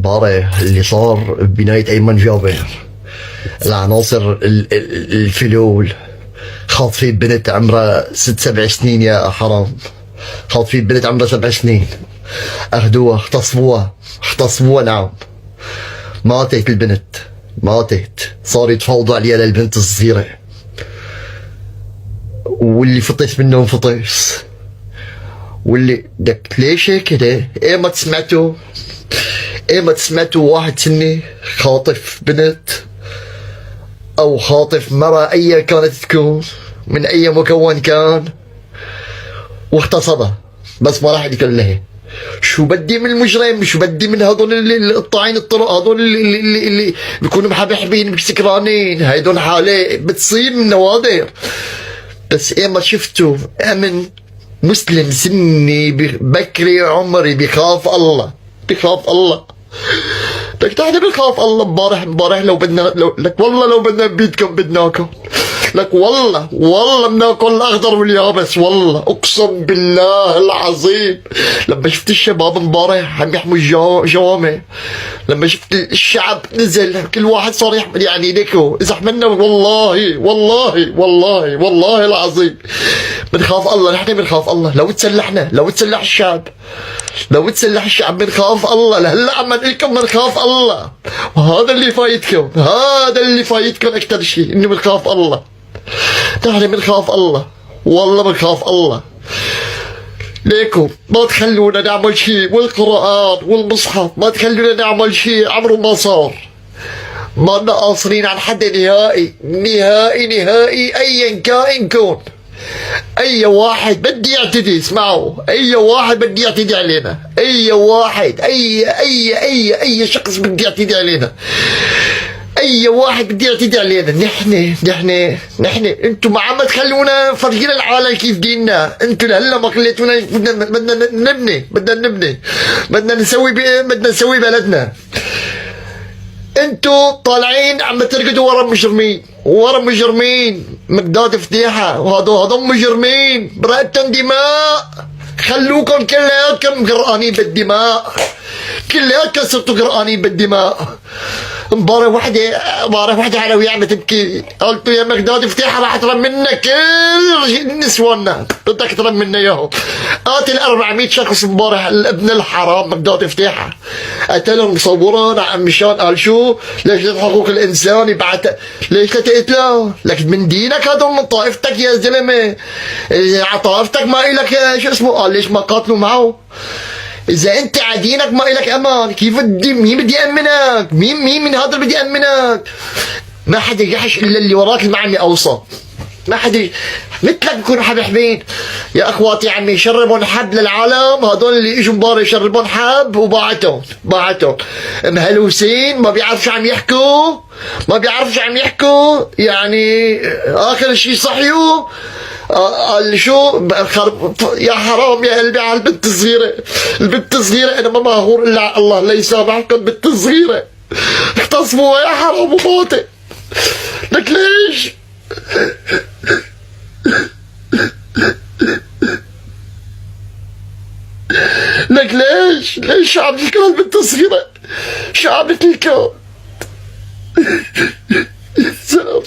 امبارح اللي صار ببناية أيمن جابر، العناصر الفلول خاطفين بنت عمرها 6 7 سنين. يا حرام، خاطفين بنت عمرها 7 سنين، أخذوها اغتصبوها. نعم، ماتت البنت، ماتت. صار يتفاوضوا عليها للبنت الصغيرة، واللي فطس منهم فطس، واللي دك ليش هيك كده؟ ايه ما تسمعتوا؟ ايه ما تسمعتوا واحد سني خاطف بنت او خاطف مرة ايا كانت تكون من اي مكون كان واغتصبها، بس ما راح يذكر لها. شو بدي من المجرم؟ شو بدي من هذول القطاعين الطرق، هذول اللي بيكونوا محبحبين سكرانين؟ هيدول حالة بتصيب من نوادر. بس ايه ما شفتوا امن مسلم سني بكري عمري بخاف الله، بخاف الله. لك نحن بنخاف الله. امبارح لو بدنا لك والله لو بدنا بيدكم بدناكم. لك والله بناكل الاخضر واليابس، والله اقسم بالله العظيم. لما شفت الشباب امبارح عم يحموا جوامع، لما شفت الشعب نزل كل واحد صار يحمل يعني ليكو اذا حملنا، والله العظيم بنخاف الله. نحن بنخاف الله. لو تسلح الشعب، بنخاف الله. لهلا عم نقول بنخاف الله، وهذا اللي فايتكم، اكثر شيء انه بنخاف الله. نحن بنخاف الله، والله بنخاف الله. ليكم ما تخلونا نعمل شيء، والقرآن والمصحف ما تخلونا نعمل شيء عمره ما صار. ما لنا قاصرين عن حدا نهائي ايا كائن كون. اي واحد بدي يعتدي، اسمعوا، اي واحد بدي يعتدي علينا، اي واحد، اي شخص بدي يعتدي علينا، اي واحد بدي يعتدي علينا. نحن انتم ما عم تخلونا فرجينا العالم كيف ديننا. انتم لهلا ما خليتونا. بدنا نبني، بدنا نسوي بلدنا. انتو طالعين عم ترقدوا ورا مجرمين، مقداد فضيحة، وهذول مجرمين برأتهم دماء. خلوكم كلياتكم غرقانين بالدماء، كلياتكم صرتوا غرقانين بالدماء. امبارح وحدة علوية عم تبكي، قلت يا مقداد فتيحة راح ترم منك كل نسواننا، بدك ترم منا اياهم. قاتل 400 شخص امبارح ابن الحرام مقداد فتيحة، قتلهم صورا مشان قال شو؟ ليش حقوق الانسان يبعت؟ ليش تقتله؟ لك من دينك، هذول من طائفتك يا زلمه، على طائفتك ما الك شو اسمه؟ قال ليش ما قاتلوا معه؟ إذا أنت عدينك ما إلك أمان، كيف مين بدي أمنك؟ مين من هذا بدي أمنك؟ ما حدا يحش إلا اللي وراك اللي ما عم يوصى. ما حدا مثلك بكونوا حبيبين. يا أخواتي عمي شربون حب للعالم، هذول اللي إجوا مباراه يشربون حب وباعتهم مهلوسين، ما بيعرفوا شو عم يحكوا، يعني آخر شيء صحيوا. قال شو يا حرام يا قلبي على البنت الصغيرة. انا ما ماهور الا على الله، لا يسامحكم. البنت الصغيرة اغتصبوها يا حرام وماتت. لك ليش؟ لك ليش شو عملت لكم البنت الصغيرة؟ شو عملت لكم؟ سلام.